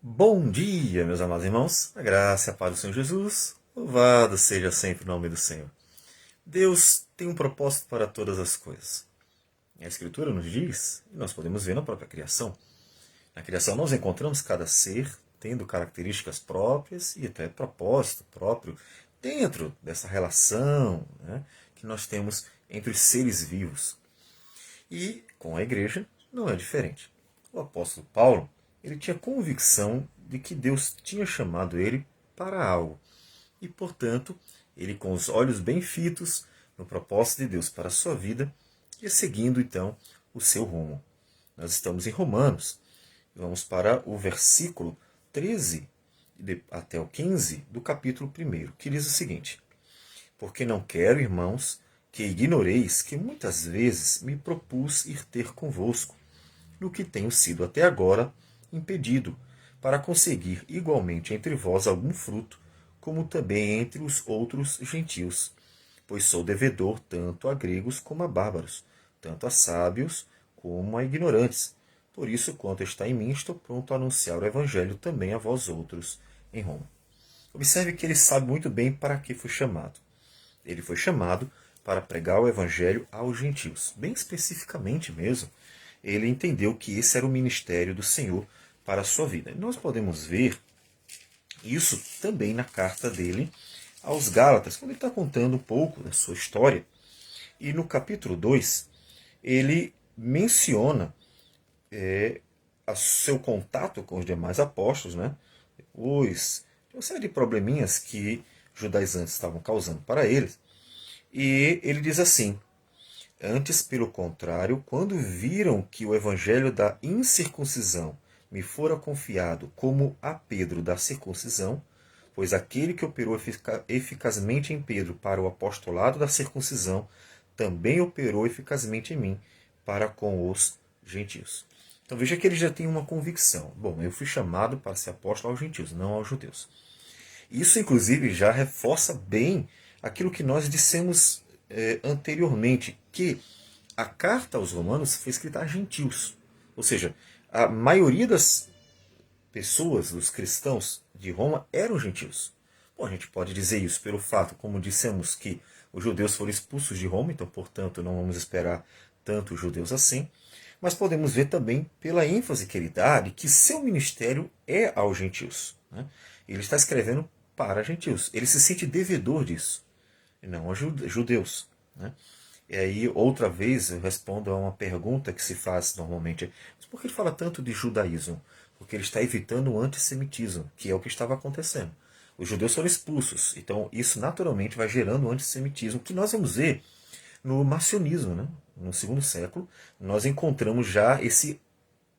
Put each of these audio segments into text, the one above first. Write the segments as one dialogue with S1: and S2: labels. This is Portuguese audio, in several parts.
S1: Bom dia, meus amados irmãos. A graça e a paz do Senhor Jesus. Louvado seja sempre o nome do Senhor. Deus tem um propósito para todas as coisas. A Escritura nos diz, e nós podemos ver na própria criação. Na criação nós encontramos cada ser tendo características próprias e até propósito próprio dentro dessa relação, né, que nós temos entre os seres vivos. E com a igreja não é diferente. O apóstolo Paulo, ele tinha convicção de que Deus tinha chamado ele para algo. E, portanto, ele com os olhos bem fitos no propósito de Deus para a sua vida, ia seguindo então o seu rumo. Nós estamos em Romanos. Vamos para o versículo 13 até o 15 do capítulo 1, que diz o seguinte: Porque não quero, irmãos, que ignoreis que muitas vezes me propus ir ter convosco, no que tenho sido até agora impedido, para conseguir igualmente entre vós algum fruto, como também entre os outros gentios. Pois sou devedor tanto a gregos como a bárbaros, tanto a sábios como a ignorantes. Por isso, quanto está em mim, estou pronto a anunciar o Evangelho também a vós outros em Roma. Observe que ele sabe muito bem para que foi chamado. Ele foi chamado para pregar o Evangelho aos gentios. Bem especificamente mesmo, ele entendeu que esse era o ministério do Senhor para a sua vida. E nós podemos ver isso também na carta dele aos Gálatas, quando ele está contando um pouco da sua história. E no capítulo 2, ele menciona o seu contato com os demais apóstolos, né? Depois, uma série de probleminhas que judaizantes estavam causando para eles. E ele diz assim: Antes, pelo contrário, quando viram que o evangelho da incircuncisão me fora confiado como a Pedro da circuncisão, pois aquele que operou eficazmente em Pedro para o apostolado da circuncisão, também operou eficazmente em mim para com os gentios. Então veja que ele já tem uma convicção. Bom, eu fui chamado para ser apóstolo aos gentios, não aos judeus. Isso, inclusive, já reforça bem aquilo que nós dissemos anteriormente, que a carta aos romanos foi escrita a gentios. Ou seja, a maioria das pessoas, dos cristãos de Roma, eram gentios. Bom, a gente pode dizer isso pelo fato, como dissemos, que os judeus foram expulsos de Roma, então, portanto, não vamos esperar tanto os judeus assim. Mas podemos ver também pela ênfase que ele dá de que seu ministério é aos gentios. Né? Ele está escrevendo para gentios. Ele se sente devedor disso, e não aos judeus. Né? E aí, outra vez, eu respondo a uma pergunta que se faz normalmente: mas por que ele fala tanto de judaísmo? Porque ele está evitando o antissemitismo, que é o que estava acontecendo. Os judeus foram expulsos, então isso naturalmente vai gerando o antissemitismo, que nós vamos ver no marcionismo. Né? No segundo século, nós encontramos já esse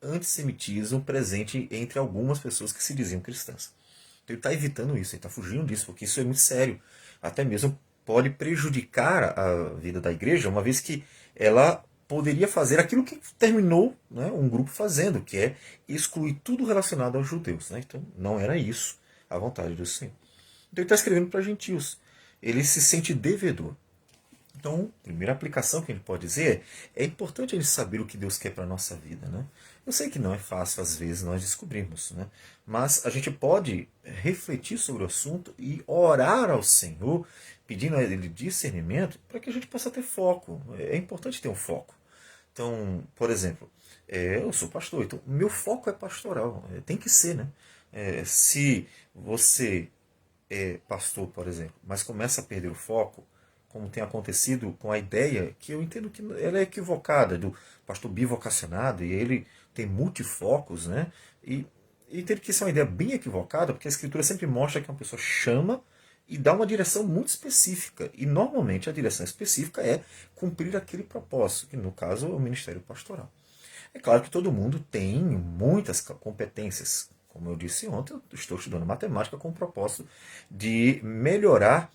S1: antissemitismo presente entre algumas pessoas que se diziam cristãs. Então ele está evitando isso, ele está fugindo disso, porque isso é muito sério. Até mesmo pode prejudicar a vida da igreja, uma vez que ela poderia fazer aquilo que terminou, né, um grupo fazendo, que é excluir tudo relacionado aos judeus. Né? Então não era isso a vontade do Senhor. Então ele está escrevendo para gentios. Ele se sente devedor. Então, a primeira aplicação que a gente pode dizer é importante a gente saber o que Deus quer para a nossa vida. Né? Eu sei que não é fácil, às vezes, nós descobrirmos, né? Mas a gente pode refletir sobre o assunto e orar ao Senhor, pedindo a Ele discernimento, para que a gente possa ter foco. É importante ter um foco. Então, por exemplo, eu sou pastor, então meu foco é pastoral, tem que ser, né? Se você é pastor, por exemplo, mas começa a perder o foco, como tem acontecido com a ideia, que eu entendo que ela é equivocada, do pastor bivocacionado, e ele tem multifocos, né? E entendo que isso é uma ideia bem equivocada, porque a Escritura sempre mostra que uma pessoa chama e dá uma direção muito específica. E normalmente a direção específica é cumprir aquele propósito, que no caso é o ministério pastoral. É claro que todo mundo tem muitas competências. Como eu disse ontem, eu estou estudando matemática com o propósito de melhorar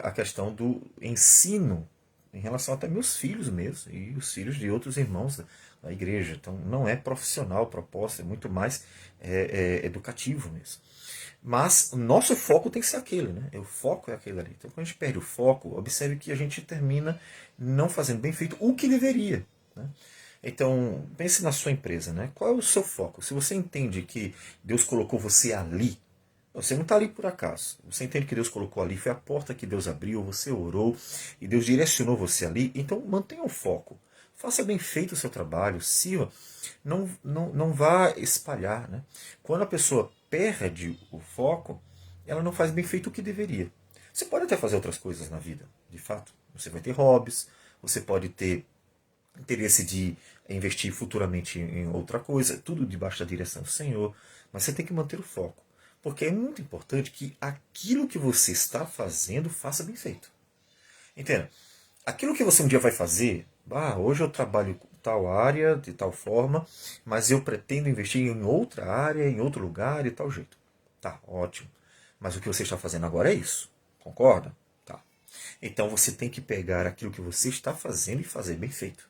S1: a questão do ensino em relação até meus filhos mesmo e os filhos de outros irmãos da igreja. Então não é profissional o propósito, é muito mais educativo mesmo. Mas o nosso foco tem que ser aquele, né? O foco é aquele ali. Então quando a gente perde o foco, observe que a gente termina não fazendo bem feito o que deveria. Né? Então, pense na sua empresa, né? Qual é o seu foco? Se você entende que Deus colocou você ali, você não está ali por acaso. Você entende que Deus colocou ali, foi a porta que Deus abriu, você orou e Deus direcionou você ali. Então mantenha o foco. Faça bem feito o seu trabalho, sirva. Não vá espalhar. Né? Quando a pessoa perde o foco, ela não faz bem feito o que deveria. Você pode até fazer outras coisas na vida, de fato. Você vai ter hobbies, você pode ter interesse de investir futuramente em outra coisa, tudo debaixo da direção do Senhor, mas você tem que manter o foco. Porque é muito importante que aquilo que você está fazendo faça bem feito. Entenda? Aquilo que você um dia vai fazer, hoje eu trabalho em tal área, de tal forma, mas eu pretendo investir em outra área, em outro lugar, de tal jeito. Tá, ótimo. Mas o que você está fazendo agora é isso. Concorda? Tá. Então você tem que pegar aquilo que você está fazendo e fazer bem feito.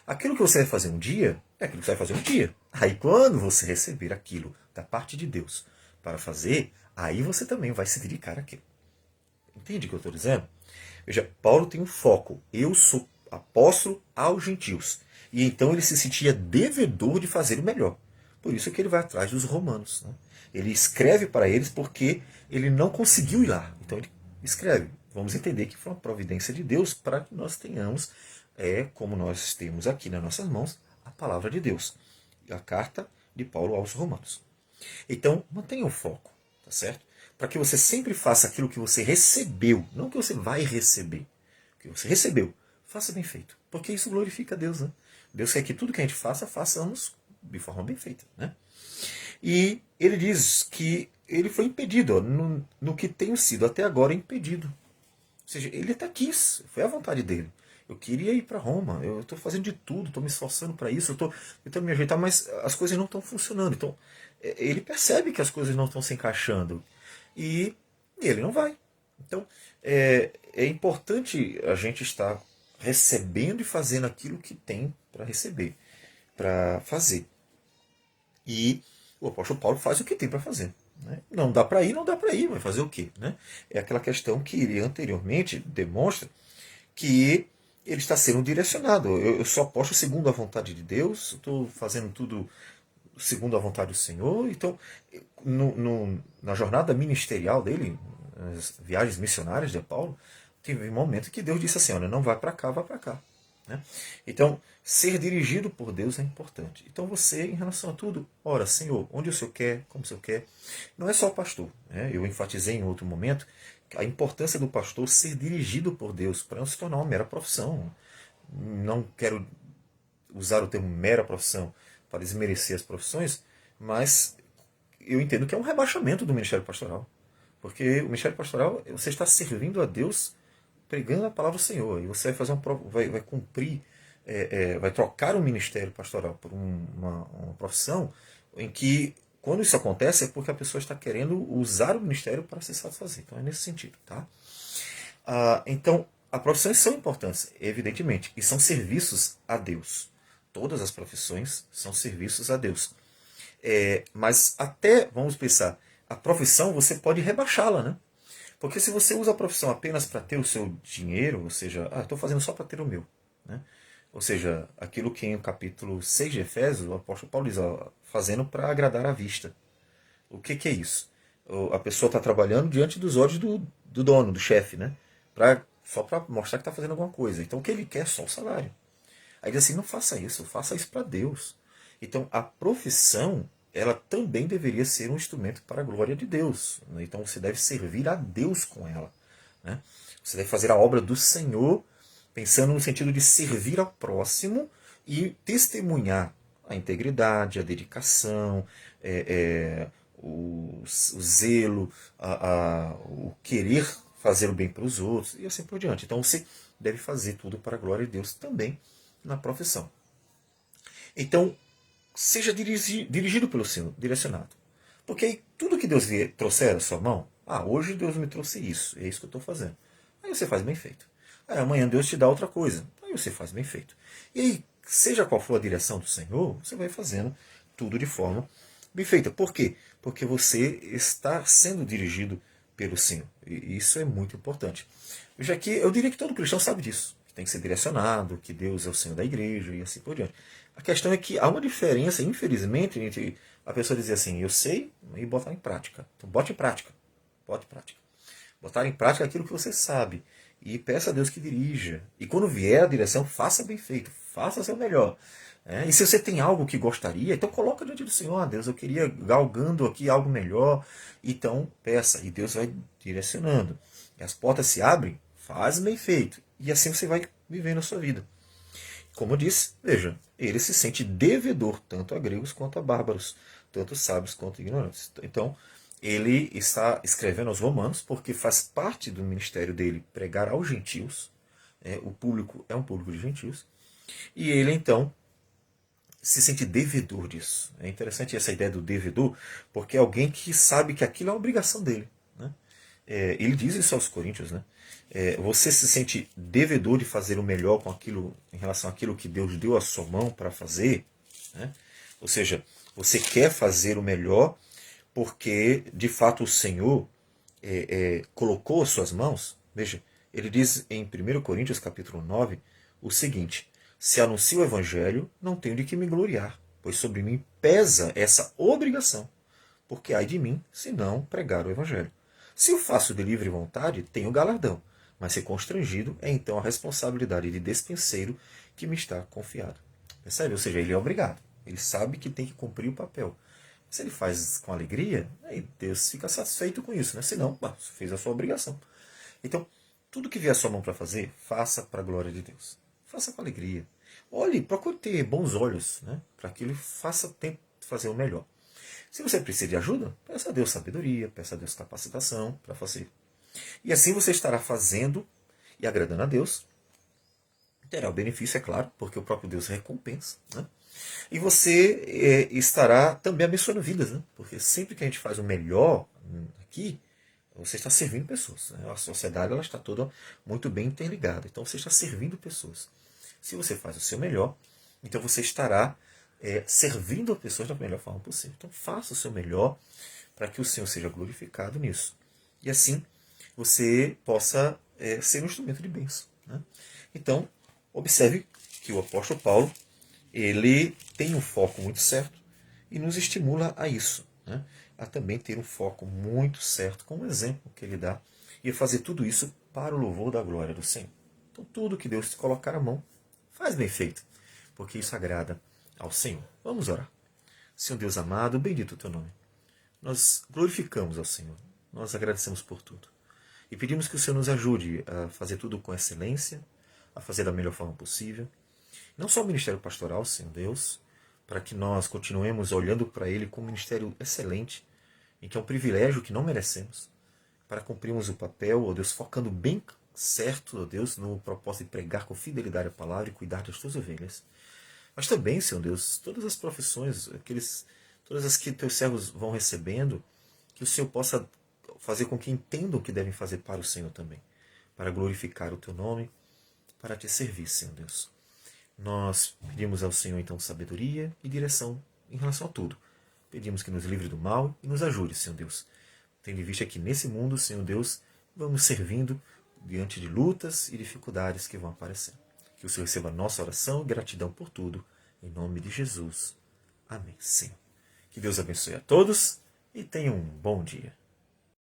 S1: Aquilo que você vai fazer um dia, é aquilo que você vai fazer um dia. Aí quando você receber aquilo da parte de Deus para fazer, aí você também vai se dedicar àquilo. Entende o que eu estou dizendo? Veja, Paulo tem um foco. Eu sou apóstolo aos gentios. E então ele se sentia devedor de fazer o melhor. Por isso que ele vai atrás dos romanos. Né? Ele escreve para eles porque ele não conseguiu ir lá. Então ele escreve. Vamos entender que foi uma providência de Deus para que nós tenhamos, como nós temos aqui nas nossas mãos, a palavra de Deus. A carta de Paulo aos romanos. Então, mantenha o foco, tá certo? Para que você sempre faça aquilo que você recebeu, não o que você vai receber. O que você recebeu, faça bem feito. Porque isso glorifica a Deus, né? Deus quer que tudo que a gente faça, façamos de forma bem feita, né? E ele diz que ele foi impedido, ó, no que tenho sido até agora impedido. Ou seja, ele até quis, foi a vontade dele. Eu queria ir para Roma, eu estou fazendo de tudo, estou me esforçando para isso, eu estou tentando me ajeitar, mas as coisas não estão funcionando. Então, ele percebe que as coisas não estão se encaixando e ele não vai. Então, é importante a gente estar recebendo e fazendo aquilo que tem para receber, para fazer. E o apóstolo Paulo faz o que tem para fazer. Né? Não dá para ir, não dá para ir, vai fazer o quê? Né? É aquela questão que ele anteriormente demonstra que ele está sendo direcionado. Eu só apóstolo segundo a vontade de Deus, estou fazendo tudo segundo a vontade do Senhor. Então, na jornada ministerial dele, as viagens missionárias de Paulo, teve um momento que Deus disse assim, olha, não vai para cá, vai para cá. Né? Então, ser dirigido por Deus é importante. Então você, em relação a tudo, ora, Senhor, onde o Senhor quer, como o Senhor quer. Não é só o pastor. Né? Eu enfatizei em outro momento a importância do pastor ser dirigido por Deus para não se tornar uma mera profissão. Não quero usar o termo mera profissão para desmerecer as profissões, mas eu entendo que é um rebaixamento do ministério pastoral. Porque o ministério pastoral, você está servindo a Deus pregando a palavra do Senhor. E você vai fazer vai cumprir, vai trocar o ministério pastoral por uma profissão em que, quando isso acontece, é porque a pessoa está querendo usar o ministério para se satisfazer. Então é nesse sentido. Tá? Então, as profissões são importantes, evidentemente, e são serviços a Deus. Todas as profissões são serviços a Deus. Mas até, vamos pensar, a profissão você pode rebaixá-la, né? Porque se você usa a profissão apenas para ter o seu dinheiro, ou seja, estou fazendo só para ter o meu. Né? Ou seja, aquilo que em o capítulo 6 de Efésios, o apóstolo Paulo diz, fazendo para agradar a vista. O que é isso? A pessoa está trabalhando diante dos olhos do dono, do chefe, né? Só para mostrar que está fazendo alguma coisa. Então o que ele quer é só o salário. Aí diz assim, não faça isso para Deus. Então a profissão, ela também deveria ser um instrumento para a glória de Deus. Né? Então você deve servir a Deus com ela. Né? Você deve fazer a obra do Senhor, pensando no sentido de servir ao próximo e testemunhar a integridade, a dedicação, o zelo, o querer fazer o bem para os outros e assim por diante. Então você deve fazer tudo para a glória de Deus também na profissão. Então, seja dirigido pelo Senhor, direcionado. Porque aí, tudo que Deus trouxer à sua mão, hoje Deus me trouxe isso, é isso que eu estou fazendo. Aí você faz bem feito. Aí amanhã Deus te dá outra coisa, aí você faz bem feito. E aí, seja qual for a direção do Senhor, você vai fazendo tudo de forma bem feita. Por quê? Porque você está sendo dirigido pelo Senhor. E isso é muito importante. Já que eu diria que todo cristão sabe disso. Que tem que ser direcionado, que Deus é o Senhor da igreja e assim por diante. A questão é que há uma diferença, infelizmente, entre a pessoa dizer assim, eu sei, e botar em prática. Então, bote em prática. Bote em prática. Botar em prática aquilo que você sabe. E peça a Deus que dirija. E quando vier a direção, faça bem feito. Faça o seu melhor. E se você tem algo que gostaria, então coloca diante do Senhor. Deus, eu queria galgando aqui algo melhor. Então peça. E Deus vai direcionando. E as portas se abrem, faz bem feito. E assim você vai vivendo a sua vida. Como eu disse, veja, ele se sente devedor tanto a gregos quanto a bárbaros, tanto sábios quanto ignorantes. Então, ele está escrevendo aos romanos porque faz parte do ministério dele pregar aos gentios. O público é um público de gentios. E ele, então, se sente devedor disso. É interessante essa ideia do devedor, porque é alguém que sabe que aquilo é uma obrigação dele. Né? Ele diz isso aos coríntios, né? Você se sente devedor de fazer o melhor com aquilo, em relação àquilo que Deus deu à sua mão para fazer, né? Ou seja, você quer fazer o melhor porque de fato o Senhor colocou as suas mãos. Veja, ele diz em 1 Coríntios capítulo 9 o seguinte: se anuncio o Evangelho, não tenho de que me gloriar, pois sobre mim pesa essa obrigação, porque ai de mim se não pregar o Evangelho. Se o faço de livre vontade, tenho galardão, mas se constrangido, é então a responsabilidade de despenseiro que me está confiada. Percebe? Ou seja, ele é obrigado. Ele sabe que tem que cumprir o papel. Se ele faz com alegria, aí Deus fica satisfeito com isso. Né? Senão, você fez a sua obrigação. Então, tudo que vier à sua mão para fazer, faça para a glória de Deus. Faça com alegria. Olhe, procure ter bons olhos, né? Para que ele tente fazer o melhor. Se você precisa de ajuda, peça a Deus sabedoria, peça a Deus capacitação para fazer. E assim você estará fazendo e agradando a Deus. Terá o benefício, é claro, porque o próprio Deus recompensa. Né? E você estará também abençoando vidas. Né? Porque sempre que a gente faz o melhor aqui, você está servindo pessoas. Né? A sociedade ela está toda muito bem interligada. Então você está servindo pessoas. Se você faz o seu melhor, então você estará servindo a pessoas da melhor forma possível. Então faça o seu melhor para que o Senhor seja glorificado nisso. E assim você possa ser um instrumento de bênção. Né? Então, observe que o apóstolo Paulo ele tem um foco muito certo e nos estimula a isso. Né? A também ter um foco muito certo, com o exemplo que ele dá, e fazer tudo isso para o louvor da glória do Senhor. Então, tudo que Deus te colocar na mão, faz bem feito, porque isso agrada ao Senhor. Vamos orar. Senhor Deus amado, bendito o teu nome. Nós glorificamos ao Senhor. Nós agradecemos por tudo. E pedimos que o Senhor nos ajude a fazer tudo com excelência, a fazer da melhor forma possível. Não só o ministério pastoral, Senhor Deus, para que nós continuemos olhando para ele como um ministério excelente, em que é um privilégio que não merecemos, para cumprirmos o papel, ó Deus, focando bem certo, ó Deus, no propósito de pregar com fidelidade a palavra e cuidar das tuas ovelhas. Mas também, Senhor Deus, todas as profissões, todas as que teus servos vão recebendo, que o Senhor possa fazer com que entendam o que devem fazer para o Senhor também, para glorificar o teu nome, para te servir, Senhor Deus. Nós pedimos ao Senhor, então, sabedoria e direção em relação a tudo. Pedimos que nos livre do mal e nos ajude, Senhor Deus. Tendo em vista que nesse mundo, Senhor Deus, vamos servindo diante de lutas e dificuldades que vão aparecer. Que o Senhor receba a nossa oração e gratidão por tudo. Em nome de Jesus. Amém, Senhor. Que Deus abençoe a todos e tenham um bom dia.